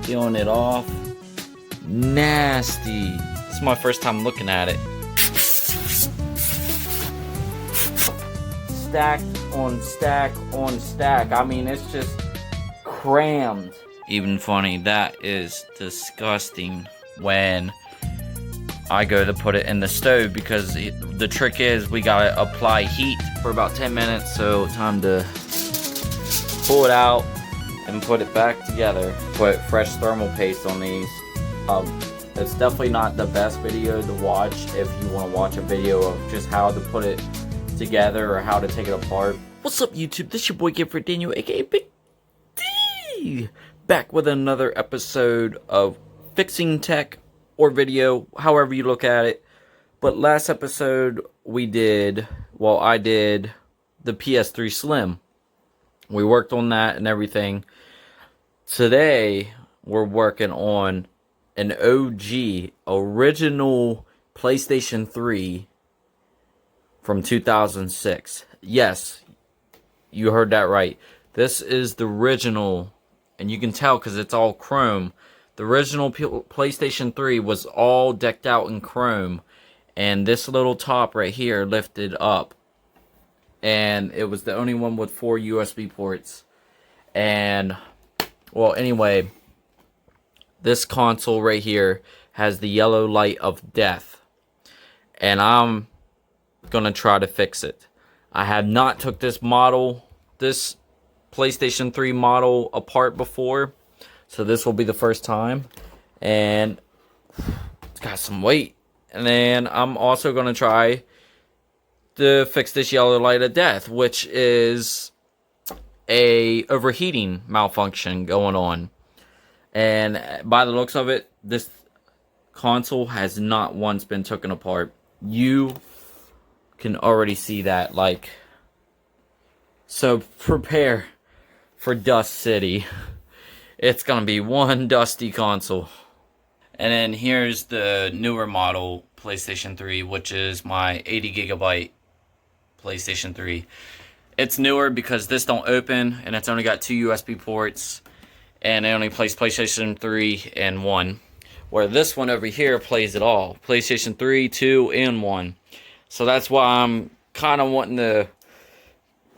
Peeling it off. Nasty. This is my first time looking at it. Stack on stack on stack. I mean, it's just crammed. Even funny, that is disgusting when I go to put it in the stove, because the trick is we gotta apply heat for about 10 minutes. So time to pull it out and put it back together. Put fresh thermal paste on these. It's definitely not the best video to watch if you want to watch a video of just how to put it together or how to take it apart. What's up, YouTube? This is your boy Gifford Daniel, aka Big D, back with another episode of Fixing Tech or video, however you look at it. But last episode I did the PS3 Slim. We worked on that and everything. Today we're working on an OG original PlayStation 3 from 2006. Yes, you heard that right. This is the original, and you can tell because it's all chrome. The original PlayStation 3 was all decked out in chrome, and this little top right here lifted up, and it was the only one with 4 USB ports. And well, anyway, this console right here has the yellow light of death, and I'm gonna try to fix it. I have not took this PlayStation 3 model apart before, so this will be the first time, and it's got some weight. And then I'm also gonna try to fix this yellow light of death, which is a overheating malfunction going on. And by the looks of it, this console has not once been taken apart. You can already see that, like, so prepare for Dust City. It's gonna be one dusty console. And then here's the newer model PlayStation 3, which is my 80 gigabyte PlayStation 3. It's newer because this don't open, and it's only got 2 USB ports, and it only plays PlayStation 3 and 1. Where this one over here plays it all. PlayStation 3, 2, and 1. So that's why I'm kind of wanting to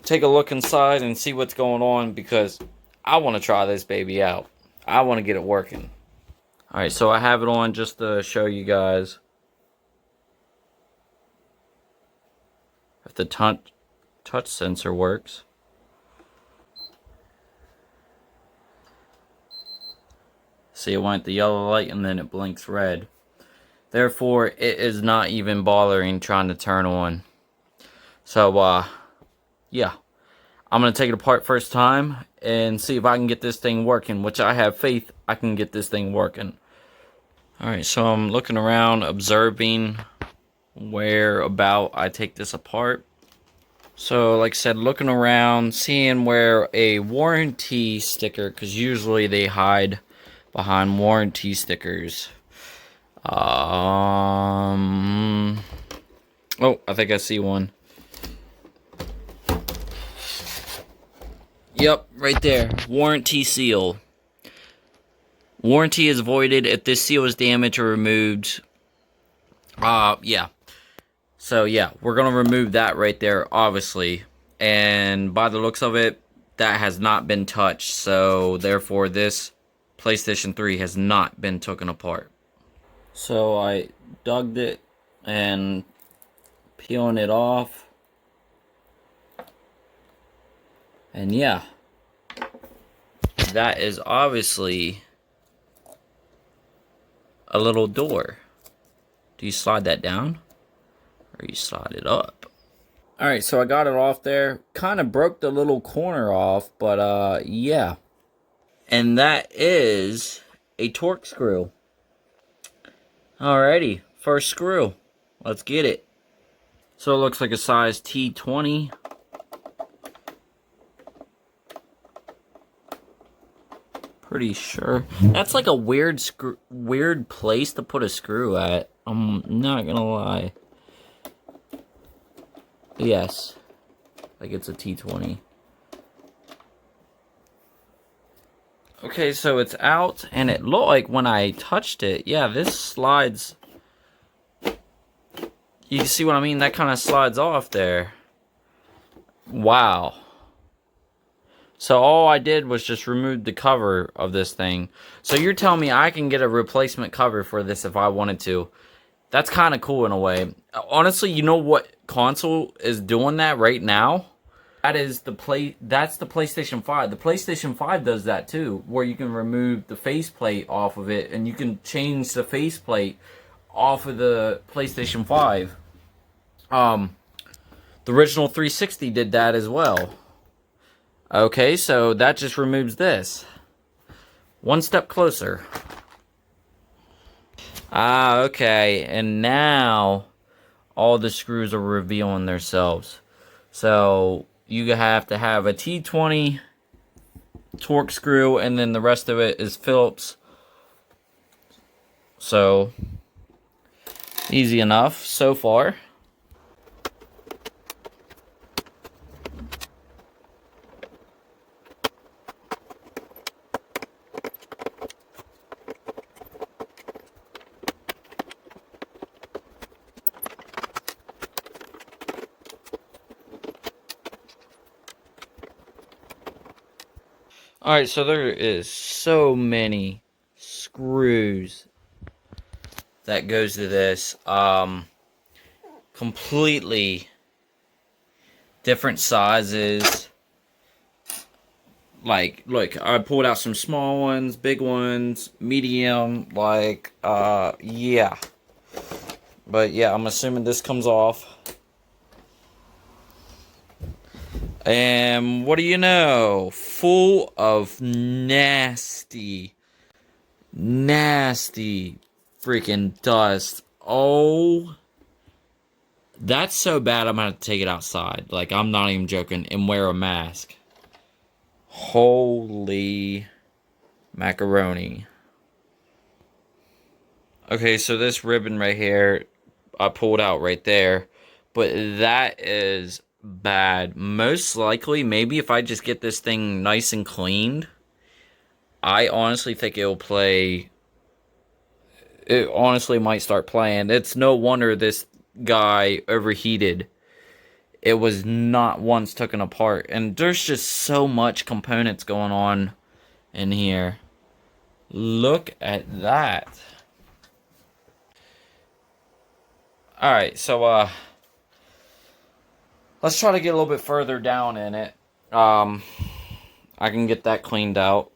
take a look inside and see what's going on, because I want to try this baby out. I want to get it working. Alright, so I have it on just to show you guys if the touch sensor works. See, it went the yellow light and then it blinks red. Therefore, it is not even bothering trying to turn on. So, yeah. I'm going to take it apart first time and see if I can get this thing working, which I have faith I can get this thing working. Alright, so I'm looking around, observing where about I take this apart. So, like I said, looking around, seeing where a warranty sticker, because usually they hide behind warranty stickers. Oh, I think I see one. Yep, right there. Warranty seal. Warranty is voided if this seal is damaged or removed. Yeah. So, yeah, we're going to remove that right there, obviously. And by the looks of it, that has not been touched. So, therefore, this PlayStation 3 has not been taken apart. So, I dug it and peeling it off. And yeah, that is obviously a little door. Do you slide that down? Or you slide it up? Alright, so I got it off there. Kind of broke the little corner off, but yeah. And that is a torque screw. Alrighty, first screw. Let's get it. So it looks like a size T20. Pretty sure. That's like a weird place to put a screw at. I'm not gonna lie. Yes. Like it's a T20. Okay, so it's out, and it looked like when I touched it, yeah, this slides. You see what I mean? That kind of slides off there. Wow. So all I did was just remove the cover of this thing. So you're telling me I can get a replacement cover for this if I wanted to. That's kind of cool in a way. Honestly, you know what console is doing that right now? That's the PlayStation 5. The PlayStation 5 does that too, where you can remove the faceplate off of it, and you can change the faceplate off of the PlayStation 5. The original 360 did that as well. Okay, so that just removes this. One step closer. Ah, okay, and now all the screws are revealing themselves. So you have to have a T20 Torx screw, and then the rest of it is Phillips. So easy enough so far. Alright, so there is so many screws that goes to this. Completely different sizes. Like, look, I pulled out some small ones, big ones, medium, yeah. But yeah, I'm assuming this comes off. And what do you know? Full of nasty freaking dust. Oh, that's so bad I'm gonna have to take it outside. Like, I'm not even joking, and wear a mask. Holy macaroni. Okay, so this ribbon right here, I pulled out right there. But that is bad. Most likely, maybe if I just get this thing nice and cleaned, I honestly think it'll play. It honestly might start playing. It's no wonder this guy overheated. It was not once taken apart. And there's just so much components going on in here. Look at that. Alright, so let's try to get a little bit further down in it. I can get that cleaned out.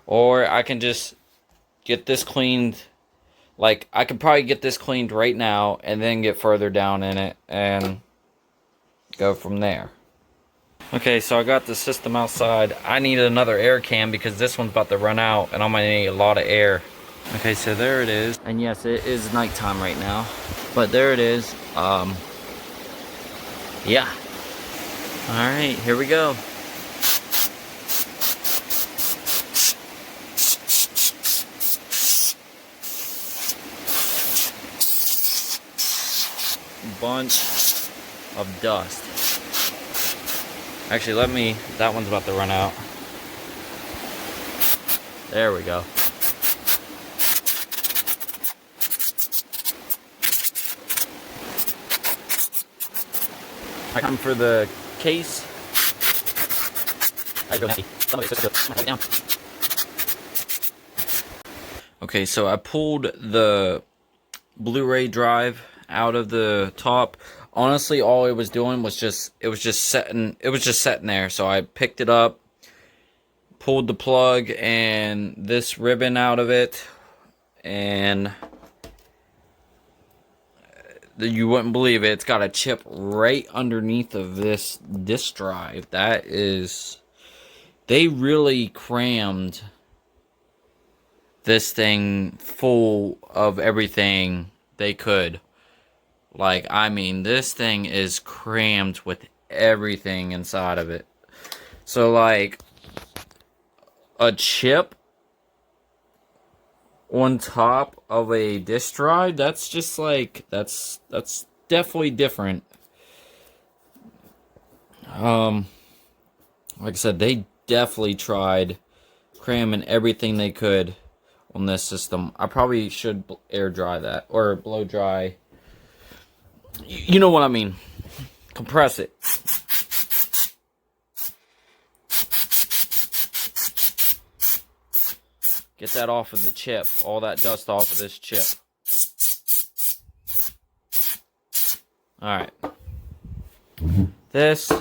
Or I can just get this cleaned. Like, I could probably get this cleaned right now and then get further down in it and go from there. Okay, so I got the system outside. I need another air can because this one's about to run out and I'm gonna need a lot of air. Okay, so there it is. And yes, it is nighttime right now. But there it is. Yeah. Alright, here we go. Bunch of dust. Actually, that one's about to run out. There we go. Time for the case. I go nasty. Okay, so I pulled the Blu-ray drive out of the top. Honestly, all it was doing was just sitting there. So I picked it up, pulled the plug and this ribbon out of it, and you wouldn't believe it, it's got a chip right underneath of this disk drive. That is, they really crammed this thing full of everything they could. Like, I mean, this thing is crammed with everything inside of it. So, like, a chip on top of a disk drive, that's just like, that's definitely different. Like I said, they definitely tried cramming everything they could on this system. I probably should air dry that, or blow dry. You know what I mean. Compress it. Get that off of the chip. All that dust off of this chip. Alright. This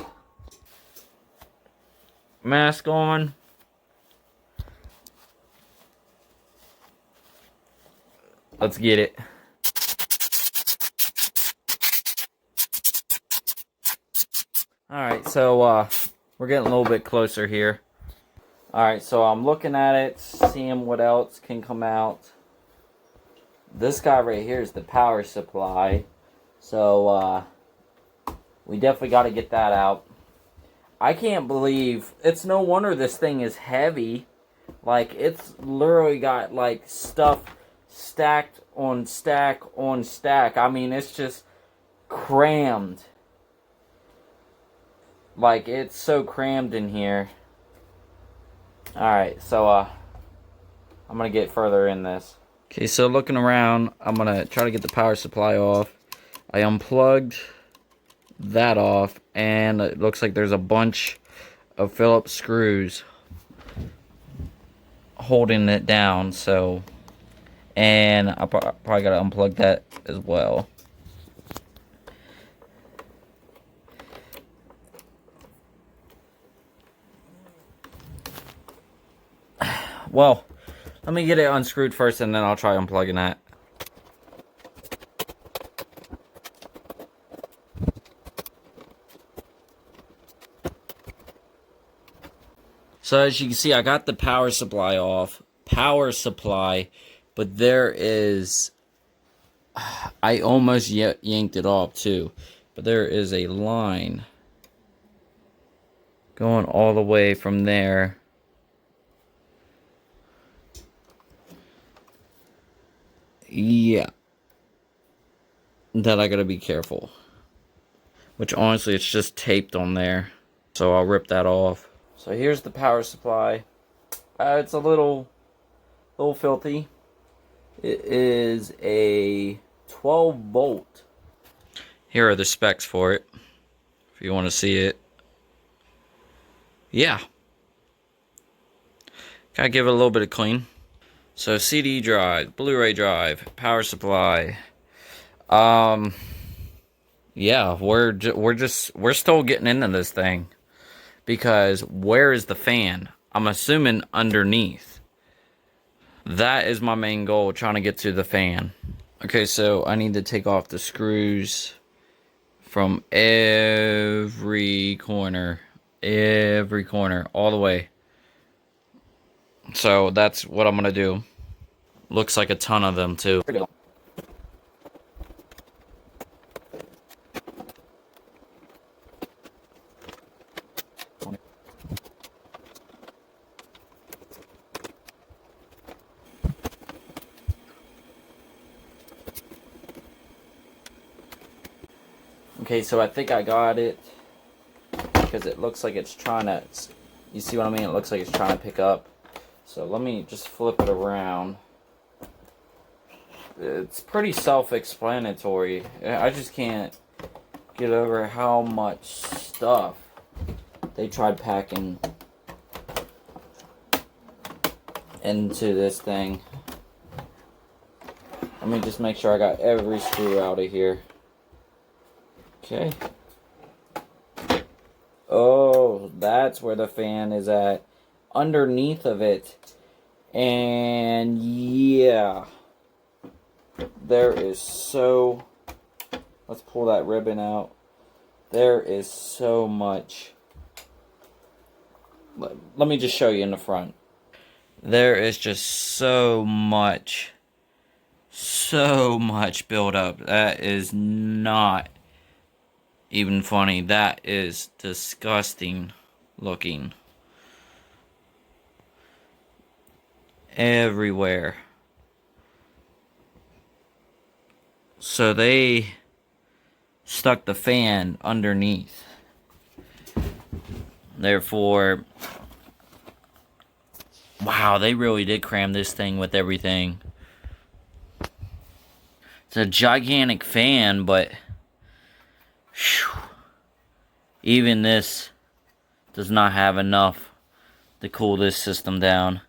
mask on. Let's get it. Alright, so we're getting a little bit closer here. Alright, so I'm looking at it, seeing what else can come out. This guy right here is the power supply. So, we definitely got to get that out. I can't believe, it's no wonder this thing is heavy. Like, it's literally got, like, stuff stacked on stack on stack. I mean, it's just crammed. Like, it's so crammed in here. Alright, so, I'm gonna get further in this. Okay, so looking around, I'm gonna try to get the power supply off. I unplugged that off, and it looks like there's a bunch of Phillips screws holding it down, so, and I probably gotta unplug that as well. Well, let me get it unscrewed first, and then I'll try unplugging that. So as you can see, I got the power supply off. Power supply, but there is... I almost yanked it off too. But there is a line going all the way from there. Yeah. That I gotta be careful. Which honestly, it's just taped on there. So I'll rip that off. So here's the power supply. It's a little filthy. It is a 12 volt. Here are the specs for it, if you want to see it. Yeah. Gotta give it a little bit of clean. So CD drive, Blu-ray drive, power supply. Yeah, we're still getting into this thing. Because where is the fan? I'm assuming underneath. That is my main goal, trying to get to the fan. Okay, so I need to take off the screws from every corner, all the way. So that's what I'm gonna do. Looks like a ton of them too. Okay, so I think I got it, because it looks like it's trying to, you see what I mean? It looks like it's trying to pick up. So let me just flip it around. It's pretty self-explanatory. I just can't get over how much stuff they tried packing into this thing. Let me just make sure I got every screw out of here. Okay. Oh, that's where the fan is at. Underneath of it. And yeah. There is so... Let's pull that ribbon out. There is so much. Let me just show you in the front. There is just so much buildup. That is not even funny. That is disgusting looking. Everywhere. So they stuck the fan underneath. Therefore, Wow, they really did cram this thing with everything. It's a gigantic fan, but whew, even this does not have enough to cool this system down.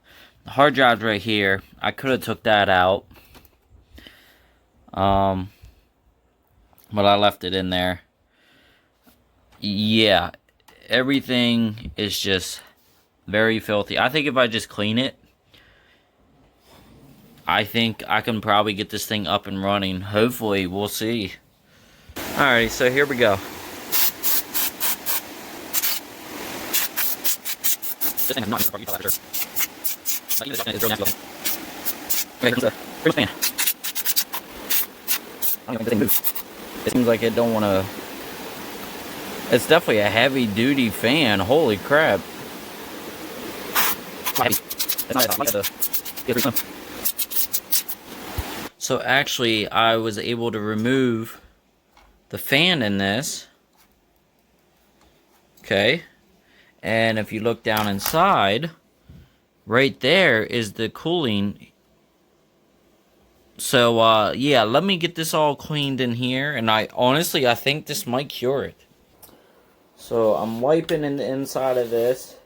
The hard drive's right here. I could have took that out. But I left it in there. Yeah, everything is just very filthy. I think if I just clean it, I think I can probably get this thing up and running. Hopefully, we'll see. Alrighty, so here we go. This thing is not for you, for sure. But even this is really nasty. Okay, here's the fan. I don't even think this thing moves. It seems like it don't want to. It's definitely a heavy duty fan. Holy crap. It's not heavy. It's not like the PS3 Slim. So actually, I was able to remove the fan in this. Okay. And if you look down inside, right there is the cooling. So, yeah, let me get this all cleaned in here. And I think this might cure it. So, I'm wiping in the inside of this.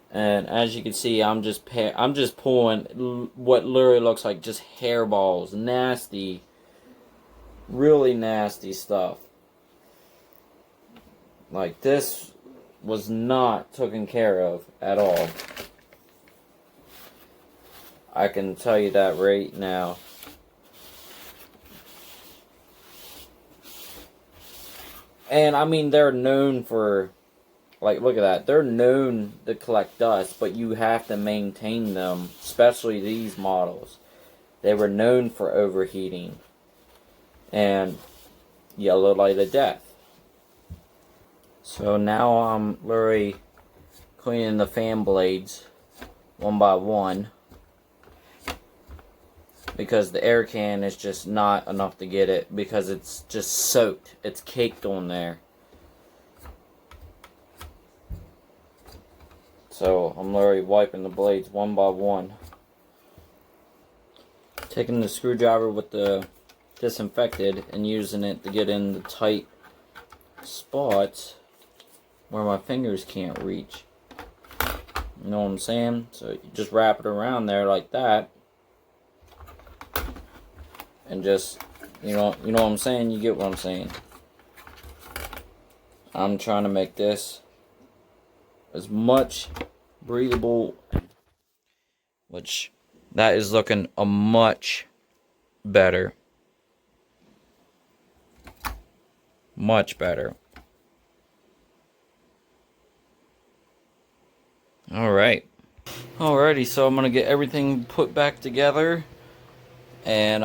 And as you can see, I'm just pulling what literally looks like just hairballs. Nasty. Really nasty stuff. Like, this was not taken care of at all. I can tell you that right now. And I mean, they're known for, like, look at that. They're known to collect dust, but you have to maintain them, especially these models. They were known for overheating and yellow light of death. So now I'm literally cleaning the fan blades one by one, because the air can is just not enough to get it, because it's just soaked. It's caked on there. So I'm literally wiping the blades one by one. Taking the screwdriver with the disinfected and using it to get in the tight spots where my fingers can't reach. You know what I'm saying? So you just wrap it around there like that. And just, you know what I'm saying? You get what I'm saying. I'm trying to make this as much breathable, which that is looking a much better. Much better. Alright. Alrighty, so I'm gonna get everything put back together and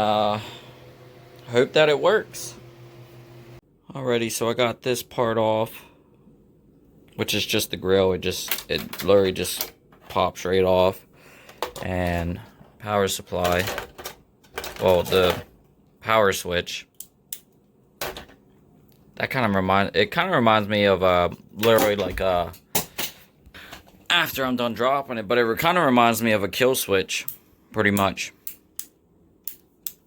hope that it works. Alrighty, so I got this part off, which is just the grill. It literally just pops right off. And power supply, well, the power switch, that kind of reminds me of literally like after I'm done dropping it, but it kind of reminds me of a kill switch, pretty much,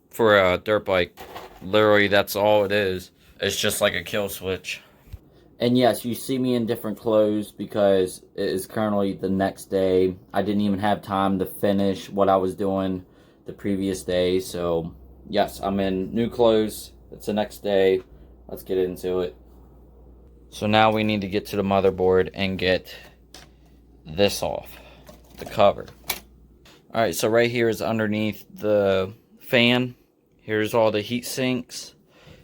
for a dirt bike. Literally, that's all it is. It's just like a kill switch. And yes, you see me in different clothes because it is currently the next day. I didn't even have time to finish what I was doing the previous day. So, yes, I'm in new clothes. It's the next day. Let's get into it. So now we need to get to the motherboard and get this off, the cover. Alright, so right here is underneath the fan. Here's all the heat sinks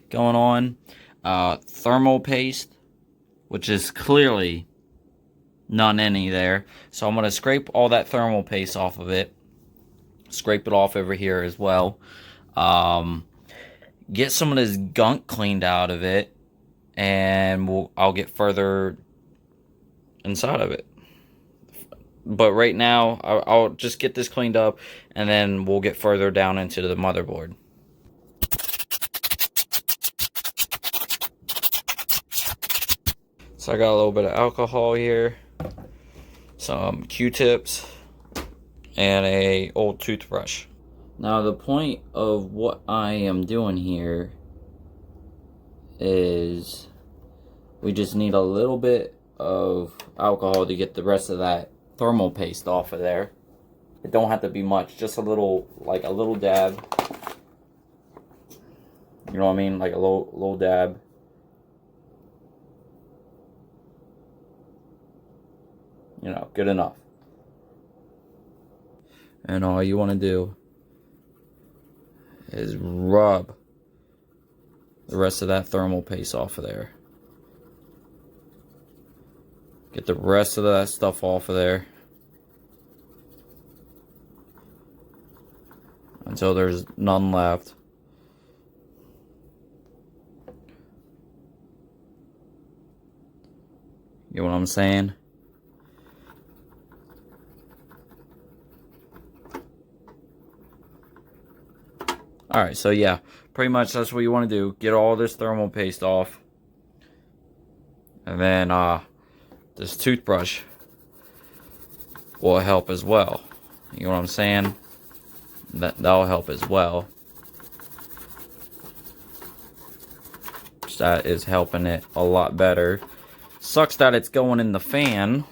going on. Thermal paste, which is clearly none any there. So I'm going to scrape all that thermal paste off of it. Scrape it off over here as well. Get some of this gunk cleaned out of it. And I'll get further inside of it. But right now, I'll just get this cleaned up. And then we'll get further down into the motherboard. So I got a little bit of alcohol here. some Q-tips, and a old toothbrush. Now the point of what I am doing here is we just need a little bit of alcohol to get the rest of that thermal paste off of there. It don't have to be much, just a little, like a little dab. You know what I mean? Like a little dab. You know, good enough. And all you want to do is rub the rest of that thermal paste off of there. Get the rest of that stuff off of there until there's none left. You know what I'm saying? Alright, so yeah, pretty much that's what you want to do. Get all this thermal paste off. And then this toothbrush will help as well. You know what I'm saying? That'll help as well. That is helping it a lot better. Sucks that it's going in the fan.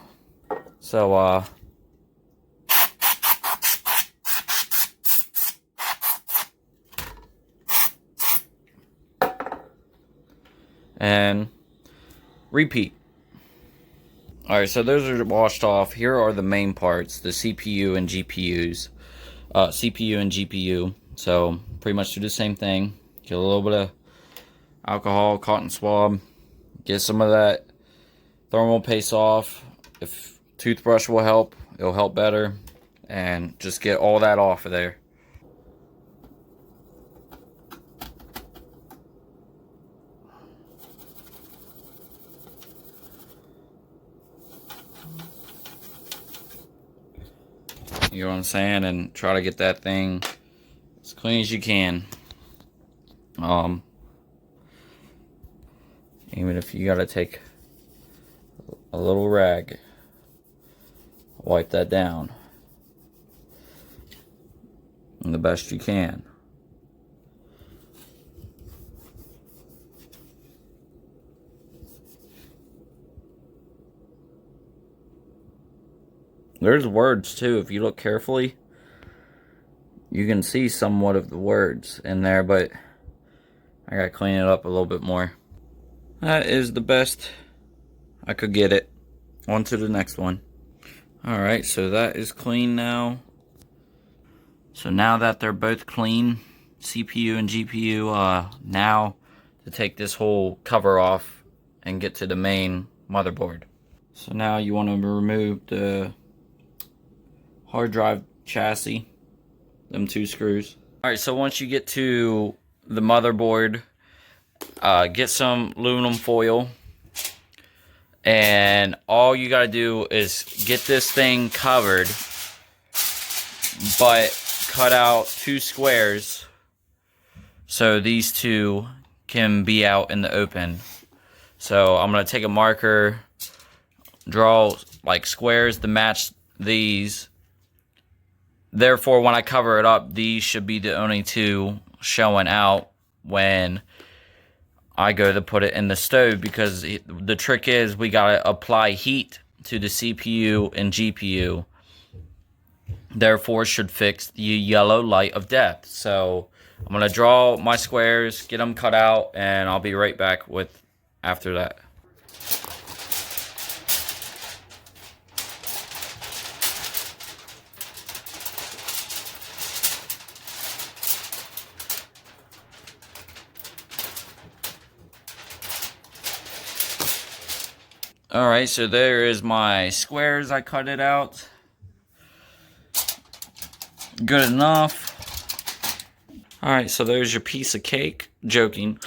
So and repeat. Alright, so those are washed off. Here are the main parts, the CPU and GPUs. CPU and GPU. So pretty much do the same thing. Get a little bit of alcohol, cotton swab. Get some of that thermal paste off. If toothbrush will help, it'll help better. And just get all that off of there. You know what I'm saying? And try to get that thing as clean as you can. Even if you gotta take a little rag, wipe that down the best you can. There's words too. If you look carefully, you can see somewhat of the words in there, but I gotta clean it up a little bit more. That is the best I could get it. On to the next one. Alright, so that is clean now. So now that they're both clean, CPU and GPU, now to take this whole cover off and get to the main motherboard. So now you want to remove the hard drive chassis, them 2 screws. Alright, so once you get to the motherboard, get some aluminum foil, and all you gotta do is get this thing covered, but cut out 2 squares so these 2 can be out in the open. So I'm gonna take a marker, draw like squares to match these. Therefore, when I cover it up, these should be the only 2 showing out when I go to put it in the stove, because the trick is we gotta apply heat to the CPU and GPU. Therefore, should fix the yellow light of death. So I'm gonna draw my squares, get them cut out, and I'll be right back with after that. Alright, so there is my squares. I cut it out. Good enough. Alright, so there's your piece of cake. Joking.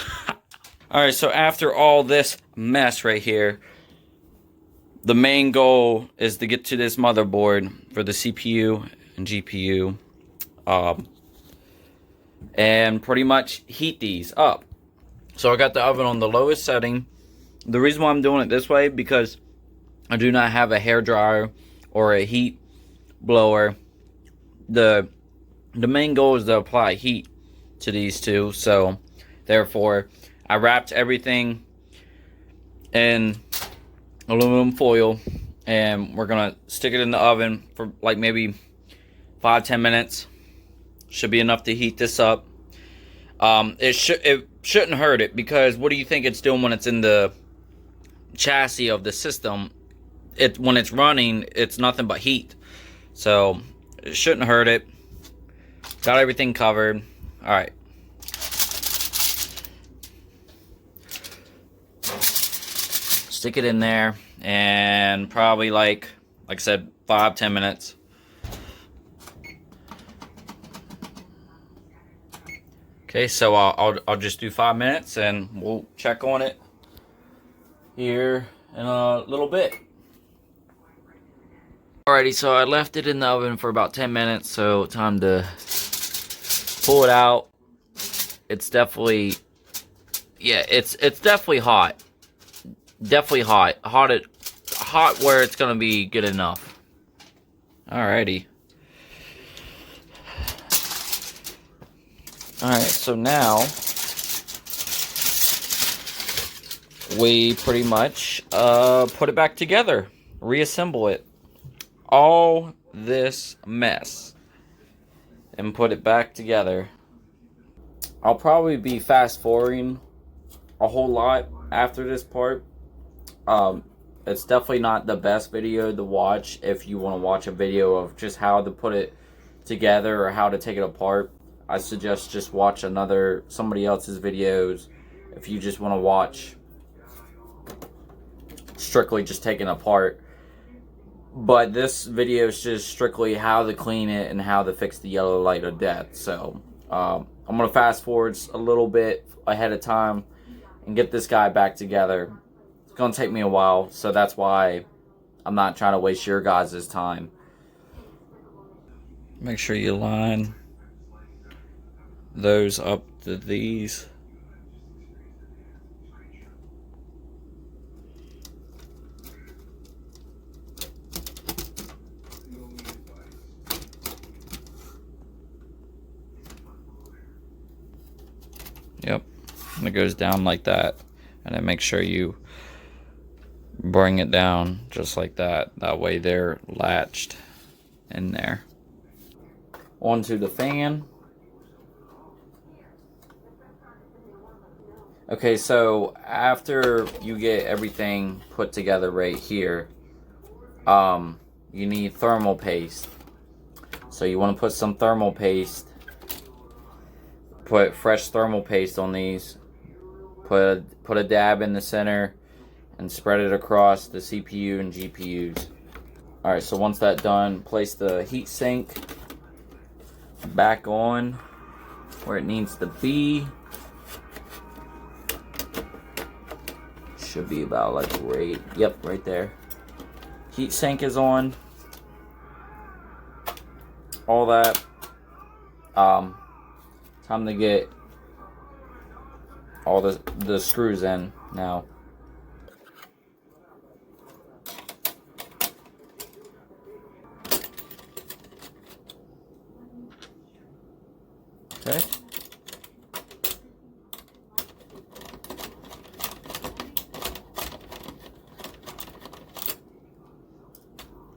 Alright, so after all this mess right here, the main goal is to get to this motherboard for the CPU and GPU. And pretty much heat these up. So I got the oven on the lowest setting. The reason why I'm doing it this way, because I do not have a hair dryer or a heat blower. The main goal is to apply heat to these two, so therefore I wrapped everything in aluminum foil, and we're gonna stick it in the oven for like maybe 5-10 minutes. Should be enough to heat this up. It shouldn't hurt it, because what do you think it's doing when it's in the chassis of the system? When it's running, it's nothing but heat, so it shouldn't hurt it. Got everything covered. All right. Stick it in there, and probably like I said, 5-10 minutes. Okay, so I'll just do 5 minutes, and we'll check on it here in a little bit. Alrighty, so I left it in the oven for about 10 minutes, so time to pull it out. It's definitely, yeah, it's definitely hot. Definitely hot. Hot where it's gonna be good enough. Alrighty. Alright, so now we pretty much put it back together. Reassemble it. All this mess. And put it back together. I'll probably be fast forwarding a whole lot after this part. It's definitely not the best video to watch if you want to watch a video of just how to put it together or how to take it apart. I suggest just watch somebody else's videos if you just want to watch strictly just taking it apart. But this video is just strictly how to clean it and how to fix the yellow light of death. So I'm going to fast forward a little bit ahead of time and get this guy back together. It's going to take me a while, so that's why I'm not trying to waste your guys' time. Make sure you line those up to these. Yep, and it goes down like that, and then make sure you bring it down just like that. That way they're latched in there. Onto the fan. Okay, so after you get everything put together right here, you need thermal paste. So you want to put some thermal paste. Put fresh thermal paste on these. Put a dab in the center and spread it across the CPU and GPUs. Alright, so once that's done, place the heat sink back on where it needs to be. Should be about like right there. Heat sink is on. All that. Time to get all the screws in now. Okay.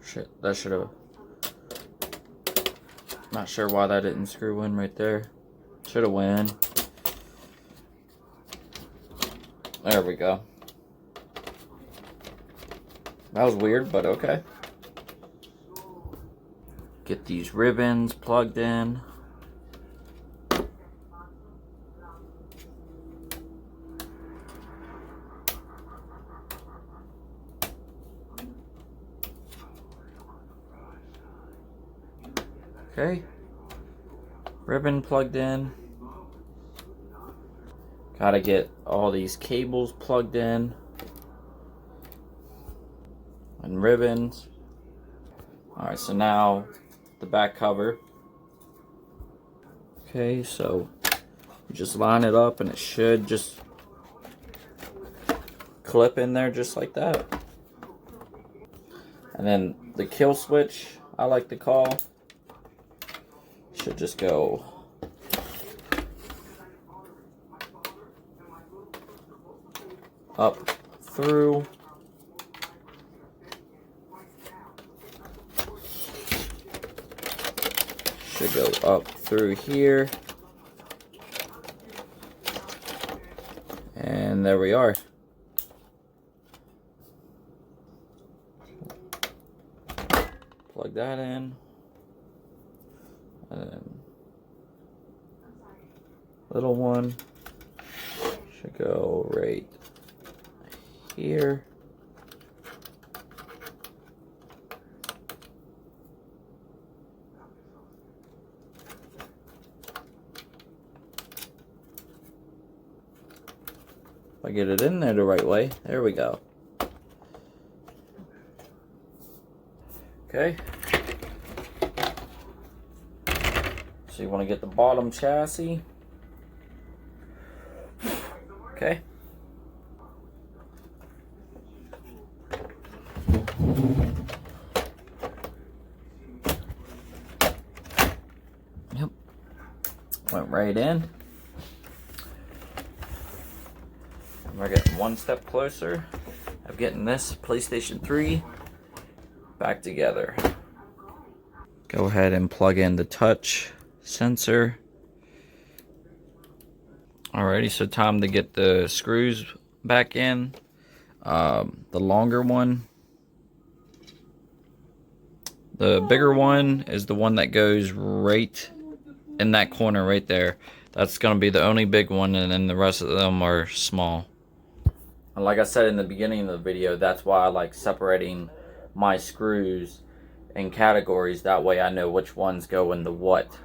Shit, that should have. Not sure why that didn't screw in right there. Should have went in. There we go. That was weird, but okay. Get these ribbons plugged in. Okay. Ribbon plugged in. Gotta get all these cables plugged in. And ribbons. Alright, so now the back cover. Okay, so you just line it up and it should just clip in there just like that. And then the kill switch, I like to call. Should just go up through. Should go up through here. And there we are. Plug that in. And then little one should go right here. If I get it in there the right way, there we go. Okay. So you want to get the bottom chassis. Okay. Yep. Went right in. We're getting one step closer of getting this PlayStation 3 back together. Go ahead and plug in the touch sensor. Alrighty, so time to get the screws back in. The longer one. The bigger one is the one that goes right in that corner right there. That's going to be the only big one, and then the rest of them are small. And like I said in the beginning of the video, that's why I like separating my screws in categories. That way I know which ones go into what.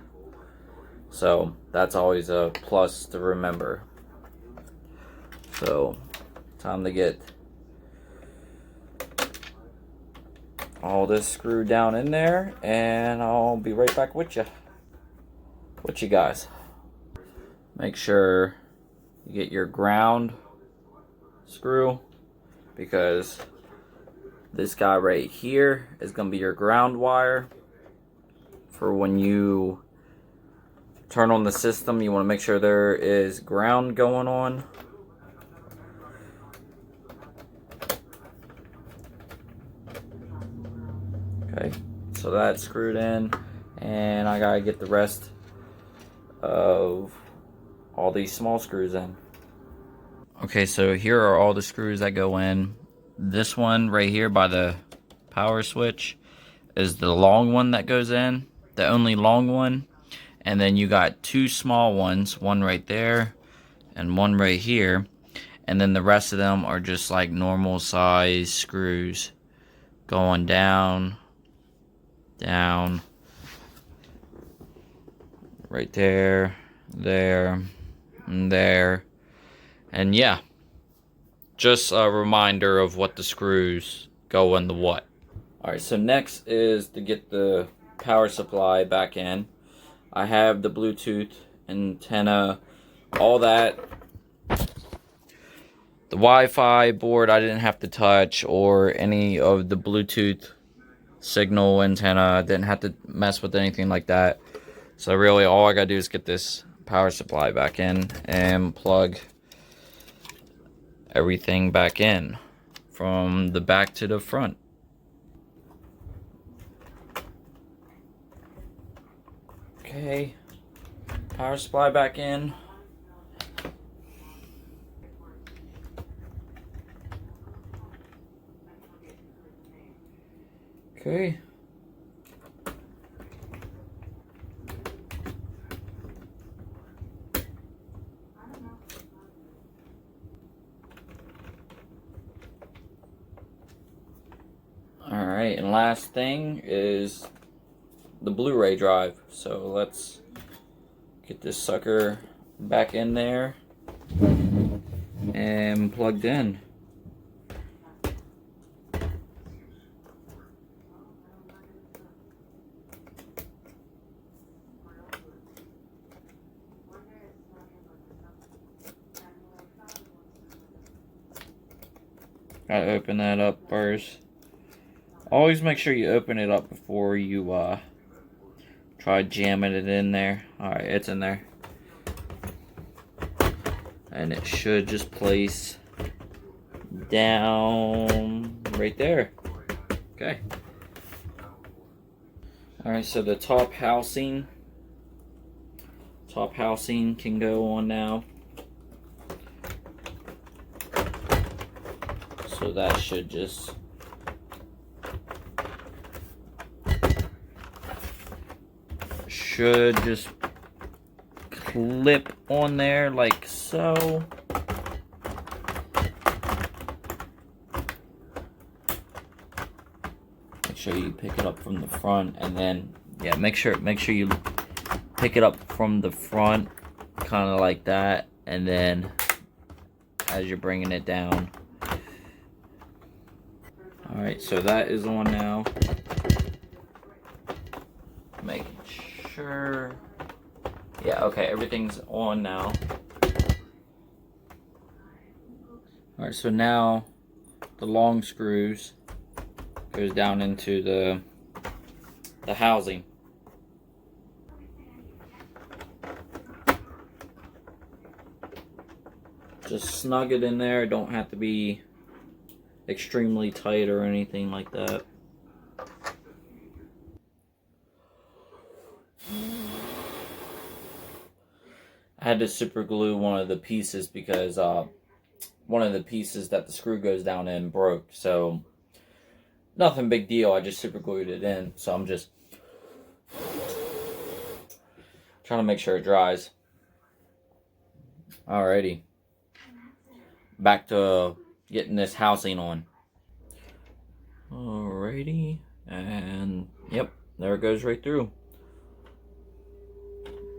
So that's always a plus to remember. So time to get all this screwed down in there, and I'll be right back with you guys. Make sure you get your ground screw, because this guy right here is going to be your ground wire for when you turn on the system. You want to make sure there is ground going on. Okay, so that's screwed in, and I gotta get the rest of all these small screws in. Okay, so here are all the screws that go in. This one right here by the power switch is the long one that goes in, the only long one. And then you got two small ones, one right there and one right here. And then the rest of them are just like normal size screws going down, down, right there, there, and there. And yeah, just a reminder of what the screws go into what. Alright, so next is to get the power supply back in. I have the Bluetooth antenna, all that. The Wi-Fi board I didn't have to touch, or any of the Bluetooth signal antenna. I didn't have to mess with anything like that. So really all I gotta do is get this power supply back in and plug everything back in from the back to the front. Okay, power supply back in. Okay. Alright, and last thing is the Blu-ray drive. So let's get this sucker back in there and plugged in. Gotta open that up first. Always make sure you open it up before you try jamming it in there. Alright, it's in there. And it should just place down right there. Okay. Alright, so the top housing can go on now. So that should just clip on there like so. Make sure you pick it up from the front, and then yeah, make sure you pick it up from the front, kind of like that, and then as you're bringing it down. Alright, so that is on now. Making sure. Yeah, okay, everything's on now. Alright, so now the long screws goes down into the housing. Just snug it in there. Don't have to be extremely tight or anything like that. I had to super glue one of the pieces because one of the pieces that the screw goes down in broke. So nothing big deal. I just super glued it in. So I'm just trying to make sure it dries. Alrighty. Back to getting this housing on. Alrighty. And yep, there it goes right through.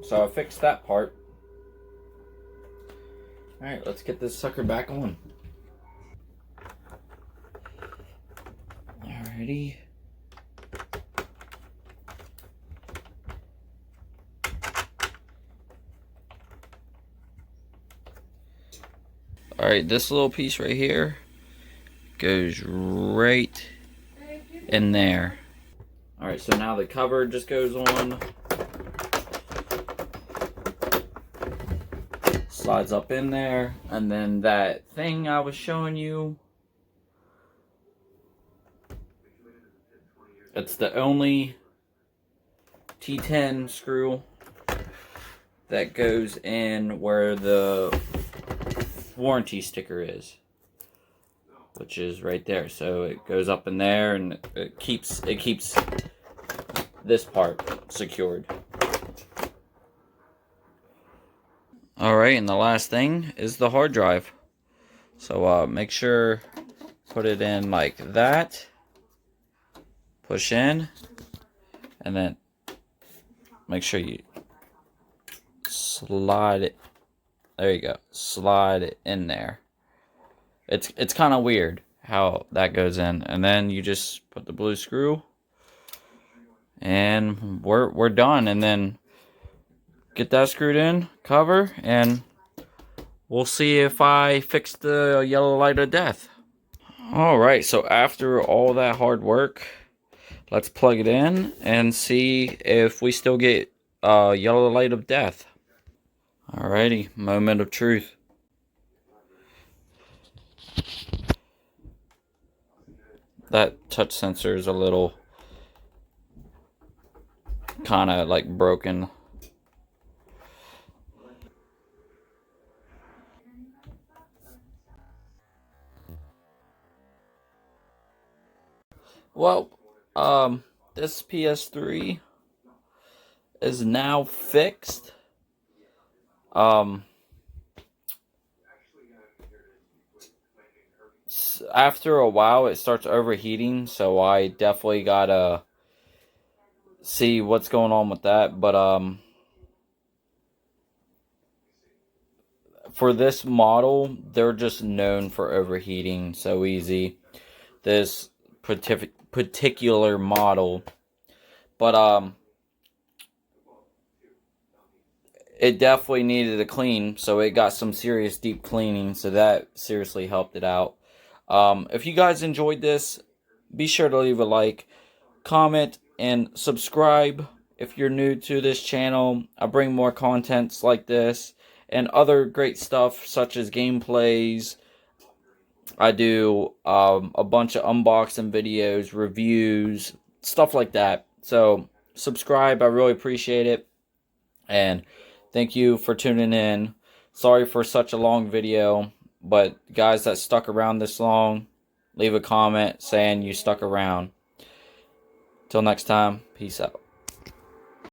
So I fixed that part. Alright, let's get this sucker back on. Alrighty. Alright, this little piece right here goes right in there. Alright, so now the cover just goes on. Slides up in there, and then that thing I was showing you, it's the only T10 screw that goes in where the warranty sticker is, which is right there. So it goes up in there, and it keeps this part secured. Alright, and the last thing is the hard drive. So make sure, put it in like that, push in, and then make sure you slide it. There you go, slide it in there. It's kind of weird how that goes in, and then you just put the blue screw, and we're done. And then get that screwed in, cover, and we'll see if I fix the yellow light of death. Alright, so after all that hard work, let's plug it in and see if we still get yellow light of death. Alrighty, moment of truth. That touch sensor is a little kind of like broken. Well, this PS3 is now fixed. After a while, it starts overheating, so I definitely gotta see what's going on with that. But for this model, they're just known for overheating so easy. This particular model, but it definitely needed a clean, so it got some serious deep cleaning, so that seriously helped it out. If you guys enjoyed this, be sure to leave a like, comment, and subscribe if you're new to this channel. I bring more contents like this and other great stuff such as gameplays. I do a bunch of unboxing videos, reviews, stuff like that. So subscribe, I really appreciate it. And thank you for tuning in. Sorry for such a long video, but guys that stuck around this long, leave a comment saying you stuck around. Till next time, peace out.